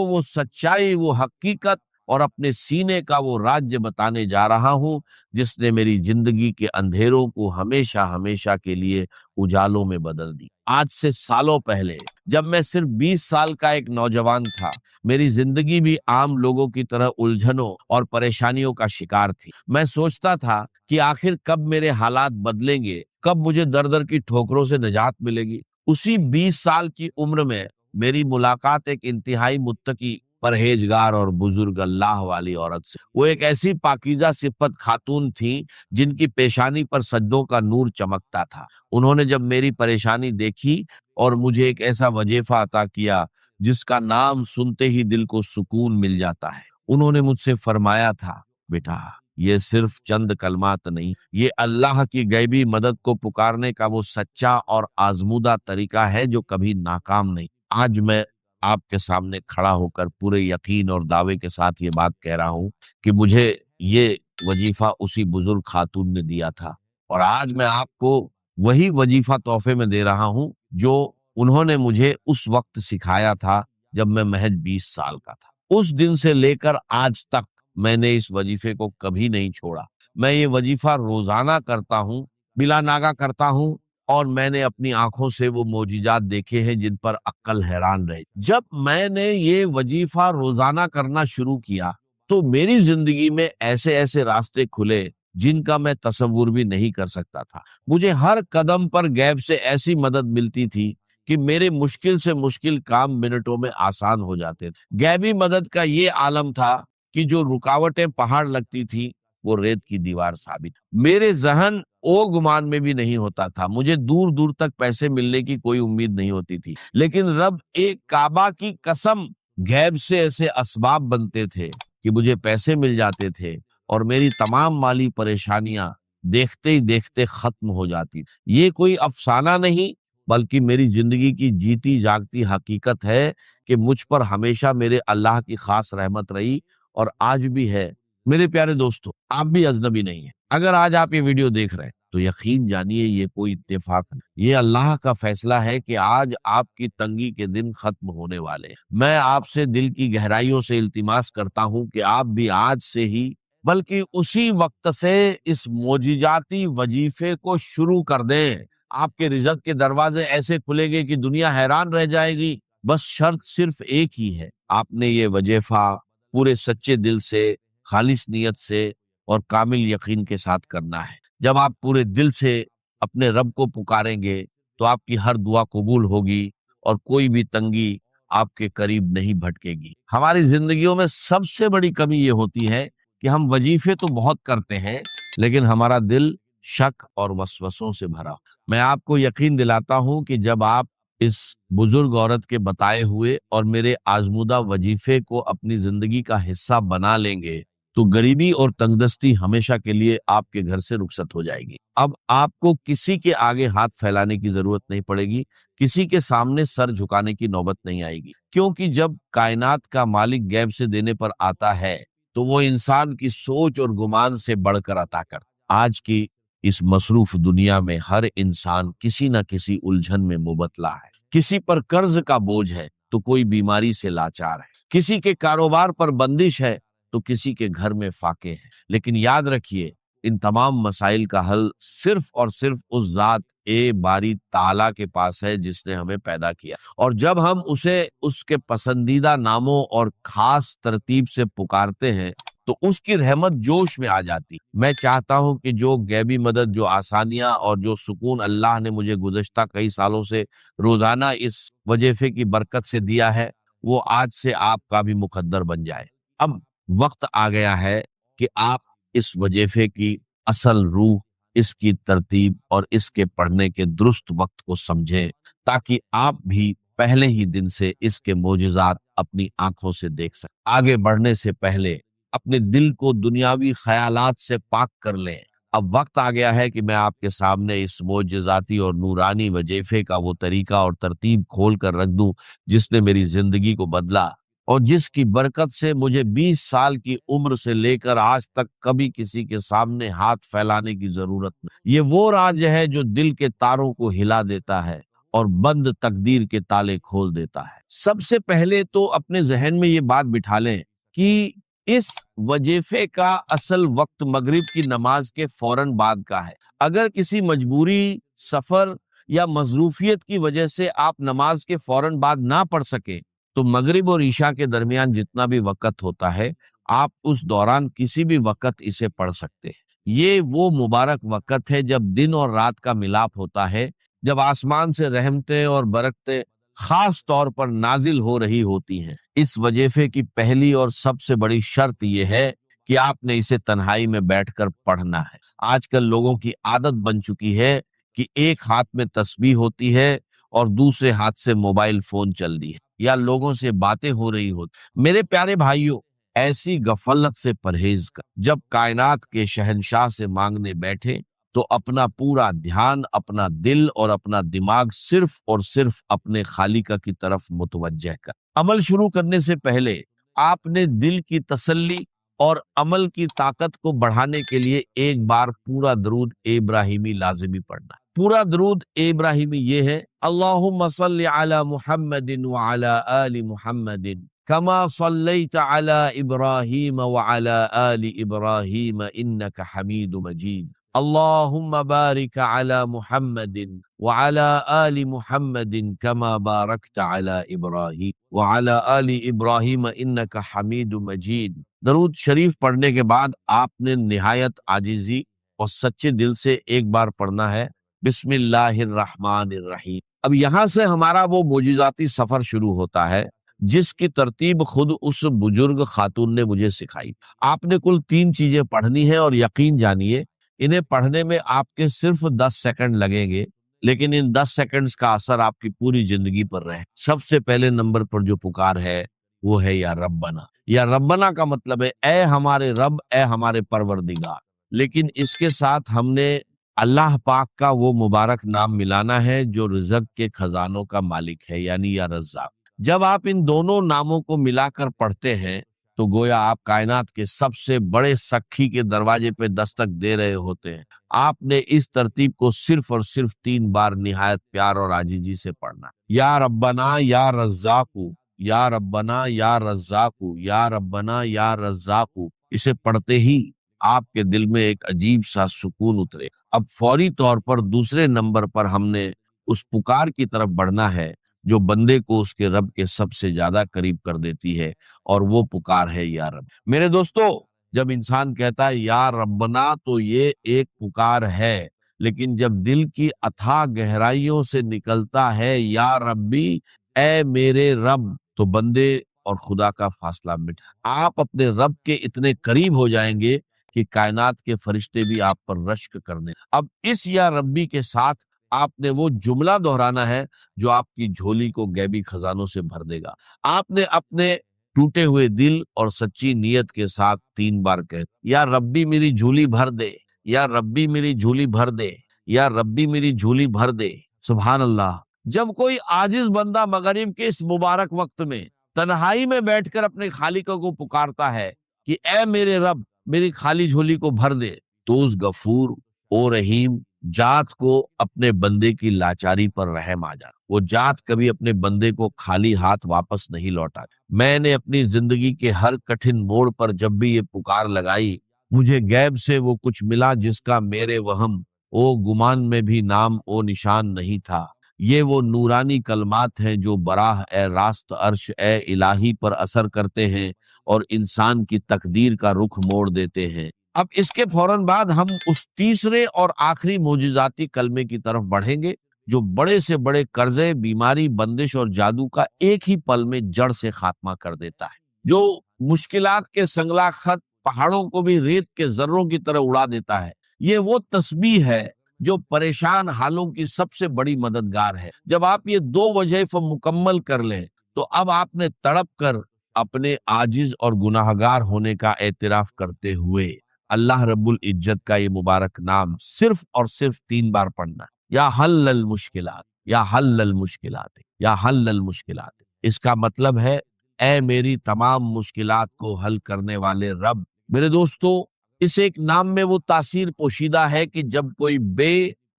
وہ سچائی، وہ حقیقت اور اپنے سینے کا وہ راج بتانے جا رہا ہوں جس نے میری زندگی کے اندھیروں کو ہمیشہ ہمیشہ کے لیے اجالوں میں بدل دی۔ آج سے سالوں پہلے جب میں صرف 20 سال کا ایک نوجوان تھا، میری زندگی بھی عام لوگوں کی طرح الجھنوں اور پریشانیوں کا شکار تھی۔ میں سوچتا تھا کہ آخر کب میرے حالات بدلیں گے، کب مجھے در در کی ٹھوکروں سے نجات ملے گی۔ اسی 20 سال کی عمر میں میری ملاقات ایک انتہائی متقی، پرہیزگار اور بزرگ اللہ والی عورت سے۔ وہ ایک ایسی پاکیزہ صفت خاتون تھی جن کی پیشانی پر سجدوں کا نور چمکتا تھا۔ انہوں نے جب میری پریشانی دیکھی اور مجھے ایک ایسا وظیفہ عطا کیا جس کا نام سنتے ہی دل کو سکون مل جاتا ہے، انہوں نے مجھ سے فرمایا تھا، بیٹا یہ صرف چند کلمات نہیں، یہ اللہ کی غیبی مدد کو پکارنے کا وہ سچا اور آزمودہ طریقہ ہے جو کبھی ناکام نہیں۔ آج میں آپ کے سامنے کھڑا ہو کر پورے یقین اور دعوے کے ساتھ یہ بات کہہ رہا ہوں کہ مجھے یہ وظیفہ اسی بزرگ خاتون نے دیا تھا، اور آج میں آپ کو وہی وظیفہ تحفے میں دے رہا ہوں جو انہوں نے مجھے اس وقت سکھایا تھا جب میں محض 20 سال کا تھا۔ اس دن سے لے کر آج تک میں نے اس وظیفے کو کبھی نہیں چھوڑا۔ میں یہ وظیفہ روزانہ کرتا ہوں، بلا ناغہ کرتا ہوں، اور میں نے اپنی آنکھوں سے وہ معجزات دیکھے ہیں جن پر عقل حیران رہے۔ جب میں نے یہ وظیفہ روزانہ کرنا شروع کیا تو میری زندگی میں ایسے ایسے راستے کھلے جن کا میں تصور بھی نہیں کر سکتا تھا۔ مجھے ہر قدم پر غیب سے ایسی مدد ملتی تھی کہ میرے مشکل سے مشکل کام منٹوں میں آسان ہو جاتے تھے۔ غیبی مدد کا یہ عالم تھا کہ جو رکاوٹیں پہاڑ لگتی تھی وہ ریت کی دیوار ثابت۔ میرے ذہن او گمان میں بھی نہیں ہوتا تھا، مجھے دور دور تک پیسے ملنے کی کوئی امید نہیں ہوتی تھی، لیکن رب ایک کعبہ کی قسم غیب سے ایسے اسباب بنتے تھے کہ مجھے پیسے مل جاتے تھے اور میری تمام مالی پریشانیاں دیکھتے ہی دیکھتے ختم ہو جاتی۔ یہ کوئی افسانہ نہیں بلکہ میری زندگی کی جیتی جاگتی حقیقت ہے کہ مجھ پر ہمیشہ میرے اللہ کی خاص رحمت رہی اور آج بھی ہے۔ میرے پیارے دوستو، آپ بھی اجنبی نہیں ہیں۔ اگر آج آپ یہ ویڈیو دیکھ رہے ہیں تو یقین جانیے یہ کوئی اتفاق نہیں، یہ اللہ کا فیصلہ ہے کہ آج آپ کی تنگی کے دن ختم ہونے والے ہیں۔ میں آپ سے دل کی گہرائیوں سے التماس کرتا ہوں کہ آپ بھی آج سے ہی بلکہ اسی وقت سے اس معجزاتی وظیفے کو شروع کر دیں۔ آپ کے رزق کے دروازے ایسے کھلیں گے کہ دنیا حیران رہ جائے گی۔ بس شرط صرف ایک ہی ہے، آپ نے یہ وظیفہ پورے سچے دل سے، خالص نیت سے اور کامل یقین کے ساتھ کرنا ہے۔ جب آپ پورے دل سے اپنے رب کو پکاریں گے تو آپ کی ہر دعا قبول ہوگی اور کوئی بھی تنگی آپ کے قریب نہیں بھٹکے گی۔ ہماری زندگیوں میں سب سے بڑی کمی یہ ہوتی ہے کہ ہم وظیفے تو بہت کرتے ہیں لیکن ہمارا دل شک اور وسوسوں سے بھرا۔ میں آپ کو یقین دلاتا ہوں کہ جب آپ اس بزرگ عورت کے بتائے ہوئے اور میرے آزمودہ وظیفے کو اپنی زندگی کا حصہ بنا لیں گے تو غریبی اور تنگدستی ہمیشہ کے لیے آپ کے گھر سے رخصت ہو جائے گی۔ اب آپ کو کسی کے آگے ہاتھ پھیلانے کی ضرورت نہیں پڑے گی، کسی کے سامنے سر جھکانے کی نوبت نہیں آئے گی، کیونکہ جب کائنات کا مالک غیب سے دینے پر آتا ہے تو وہ انسان کی سوچ اور گمان سے بڑھ کر عطا کر۔ آج کی اس مصروف دنیا میں ہر انسان کسی نہ کسی الجھن میں مبتلا ہے۔ کسی پر قرض کا بوجھ ہے تو کوئی بیماری سے لاچار ہے، کسی کے کاروبار پر بندش ہے تو کسی کے گھر میں فاقے ہیں۔ لیکن یاد رکھیے، ان تمام مسائل کا حل صرف اور صرف اس ذات باری تعالیٰ کے پاس ہے جس نے ہمیں پیدا کیا، اور جب ہم اسے اس کے پسندیدہ ناموں اور خاص ترتیب سے پکارتے ہیں تو اس کی رحمت جوش میں آ جاتی۔ میں چاہتا ہوں کہ جو غیبی مدد، جو آسانیاں اور جو سکون اللہ نے مجھے گزشتہ کئی سالوں سے روزانہ اس وظیفے کی برکت سے دیا ہے وہ آج سے آپ کا بھی مقدر بن جائے۔ اب وقت آ گیا ہے کہ آپ اس وظیفے کی اصل روح، اس کی ترتیب اور اس کے پڑھنے کے درست وقت کو سمجھیں تاکہ آپ بھی پہلے ہی دن سے اس کے معجزات اپنی آنکھوں سے دیکھ سکیں۔ آگے بڑھنے سے پہلے اپنے دل کو دنیاوی خیالات سے پاک کر لیں۔ اب وقت آ گیا ہے کہ میں آپ کے سامنے اس معجزاتی اور نورانی وظیفے کا وہ طریقہ اور ترتیب کھول کر رکھ دوں جس نے میری زندگی کو بدلا اور جس کی برکت سے مجھے 20 سال کی عمر سے لے کر آج تک کبھی کسی کے سامنے ہاتھ پھیلانے کی ضرورت نہیں۔ یہ وہ راز ہے جو دل کے تاروں کو ہلا دیتا ہے اور بند تقدیر کے تالے کھول دیتا ہے۔ سب سے پہلے تو اپنے ذہن میں یہ بات بٹھا لیں کہ اس وظیفے کا اصل وقت مغرب کی نماز کے فوراً بعد کا ہے۔ اگر کسی مجبوری، سفر یا مصروفیت کی وجہ سے آپ نماز کے فوراً بعد نہ پڑھ سکیں تو مغرب اور عشاء کے درمیان جتنا بھی وقت ہوتا ہے آپ اس دوران کسی بھی وقت اسے پڑھ سکتے ہیں۔ یہ وہ مبارک وقت ہے جب دن اور رات کا ملاپ ہوتا ہے، جب آسمان سے رحمتیں اور برکتیں خاص طور پر نازل ہو رہی ہوتی ہیں۔ اس وظیفے کی پہلی اور سب سے بڑی شرط یہ ہے کہ آپ نے اسے تنہائی میں بیٹھ کر پڑھنا ہے۔ آج کل لوگوں کی عادت بن چکی ہے کہ ایک ہاتھ میں تسبیح ہوتی ہے اور دوسرے ہاتھ سے موبائل فون چل رہی ہے یا لوگوں سے باتیں ہو رہی ہوتی۔ میرے پیارے بھائیوں، ایسی غفلت سے پرہیز کر۔ جب کائنات کے شہنشاہ سے مانگنے بیٹھے تو اپنا پورا دھیان، اپنا دل اور اپنا دماغ صرف اور صرف اپنے خالق کی طرف متوجہ کر۔ عمل شروع کرنے سے پہلے آپ نے دل کی تسلی اور عمل کی طاقت کو بڑھانے کے لیے ایک بار پورا درود ابراہیمی لازمی پڑھنا ہے۔ پورا درود ابراہیمی یہ ہے: اللہم صل علی محمد وعلی آل محمد کما صلیت علی ابراہیم وعلی آل ابراہیم انک حمید مجید، اللہم بارک علی محمد وعلی آل محمد کما بارکت علی ابراہیم وعلی آل ابراہیم انک حمید مجید۔ درود شریف پڑھنے کے بعد آپ نے نہایت عاجزی اور سچے دل سے ایک بار پڑھنا ہے: بسم اللہ الرحمن الرحیم۔ اب یہاں سے ہمارا وہ معجزاتی سفر شروع ہوتا ہے جس کی ترتیب خود اس بزرگ خاتون نے مجھے سکھائی۔ آپ نے کل 3 چیزیں پڑھنی ہیں اور یقین جانیے انہیں پڑھنے میں آپ کے صرف 10 سیکنڈ لگیں گے، لیکن ان 10 سیکنڈز کا اثر آپ کی پوری زندگی پر رہے۔ سب سے پہلے نمبر پر جو پکار ہے وہ ہے یا ربنا۔ یا ربنا کا مطلب ہے اے ہمارے رب، اے ہمارے پروردگار، لیکن اس کے ساتھ ہم نے اللہ پاک کا وہ مبارک نام ملانا ہے جو رزق کے خزانوں کا مالک ہے، یعنی یا رزاق۔ جب آپ ان دونوں ناموں کو ملا کر پڑھتے ہیں تو گویا آپ کائنات کے سب سے بڑے سکھی کے دروازے پہ دستک دے رہے ہوتے ہیں۔ آپ نے اس ترتیب کو صرف اور صرف 3 بار نہایت پیار اور عاجزی سے پڑھنا: یا ربنا یا رزاقو، یا ربنا یا رزاقو، یا ربنا یا رزاقو۔ اسے پڑھتے ہی آپ کے دل میں ایک عجیب سا سکون اترے۔ اب فوری طور پر دوسرے نمبر پر ہم نے اس پکار کی طرف بڑھنا ہے جو بندے کو اس کے رب کے سب سے زیادہ قریب کر دیتی ہے، اور وہ پکار ہے یا رب۔ میرے دوستو، جب انسان کہتا ہے یا ربنا تو یہ ایک پکار ہے، لیکن جب دل کی اتھاہ گہرائیوں سے نکلتا ہے یا ربی، اے میرے رب، تو بندے اور خدا کا فاصلہ مٹ، آپ اپنے رب کے اتنے قریب ہو جائیں گے کہ کائنات کے فرشتے بھی آپ پر رشک کرنے۔ اب اس یا ربی کے ساتھ آپ نے وہ جملہ دہرانا ہے جو آپ کی جھولی کو غیبی خزانوں سے بھر دے گا۔ آپ نے اپنے ٹوٹے ہوئے دل اور سچی نیت کے ساتھ 3 بار کہہ: یا ربی میری جھولی بھر دے، یا ربی میری جھولی بھر دے، یا ربی میری جھولی بھر دے۔ سبحان اللہ۔ جب کوئی عاجز بندہ مغرب کے اس مبارک وقت میں تنہائی میں بیٹھ کر اپنے خالق کو پکارتا ہے کہ اے میرے رب میری خالی جھولی کو بھر دے، تو اس غفور او رحیم ذات کو اپنے بندے کی لاچاری پر رحم آ جاتا۔ وہ ذات کبھی اپنے بندے کو خالی ہاتھ واپس نہیں لوٹاتا۔ میں نے اپنی زندگی کے ہر کٹھن موڑ پر جب بھی یہ پکار لگائی، مجھے غیب سے وہ کچھ ملا جس کا میرے وہم او گمان میں بھی نام او نشان نہیں تھا۔ یہ وہ نورانی کلمات ہیں جو براہ اے راست عرش اے الہی پر اثر کرتے ہیں اور انسان کی تقدیر کا رخ موڑ دیتے ہیں۔ اب اس کے فوراً بعد ہم اس تیسرے اور آخری معجزاتی کلمے کی طرف بڑھیں گے جو بڑے سے بڑے قرضے، بیماری، بندش اور جادو کا ایک ہی پل میں جڑ سے خاتمہ کر دیتا ہے، جو مشکلات کے سنگلا خط پہاڑوں کو بھی ریت کے ذروں کی طرح اڑا دیتا ہے۔ یہ وہ تسبیح ہے جو پریشان حالوں کی سب سے بڑی مددگار ہے۔ جب آپ یہ 2 وظائف مکمل کر لیں تو اب آپ نے تڑپ کر اپنے عاجز اور گناہگار ہونے کا اعتراف کرتے ہوئے اللہ رب العزت کا یہ مبارک نام صرف اور صرف 3 بار پڑھنا: یا حل المشکلات، یا حل المشکلات، یا حل المشکلات۔ اس کا مطلب ہے اے میری تمام مشکلات کو حل کرنے والے رب۔ میرے دوستو، اس ایک نام میں وہ تاثیر پوشیدہ ہے کہ جب کوئی بے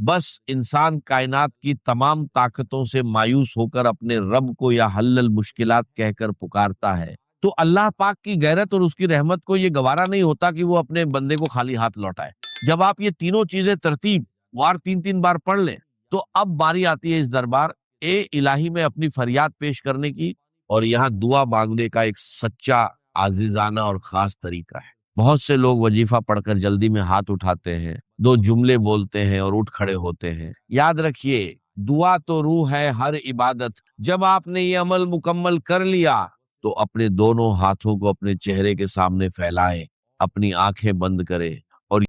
بس انسان کائنات کی تمام طاقتوں سے مایوس ہو کر اپنے رب کو یا حل المشکلات کہہ کر پکارتا ہے، تو اللہ پاک کی غیرت اور اس کی رحمت کو یہ گوارا نہیں ہوتا کہ وہ اپنے بندے کو خالی ہاتھ لوٹائے۔ جب آپ یہ تینوں چیزیں ترتیب وار 3 بار پڑھ لیں تو اب باری آتی ہے اس دربار اے الہی میں اپنی فریاد پیش کرنے کی، اور یہاں دعا مانگنے کا ایک سچا عزیزانہ اور خاص طریقہ ہے۔ بہت سے لوگ وظیفہ پڑھ کر جلدی میں ہاتھ اٹھاتے ہیں، 2 جملے بولتے ہیں اور اٹھ کھڑے ہوتے ہیں۔ یاد رکھیے، دعا تو روح ہے ہر عبادت۔ جب آپ نے یہ عمل مکمل کر لیا تو اپنے دونوں ہاتھوں کو اپنے چہرے کے سامنے پھیلائے، اپنی آنکھیں بند کرے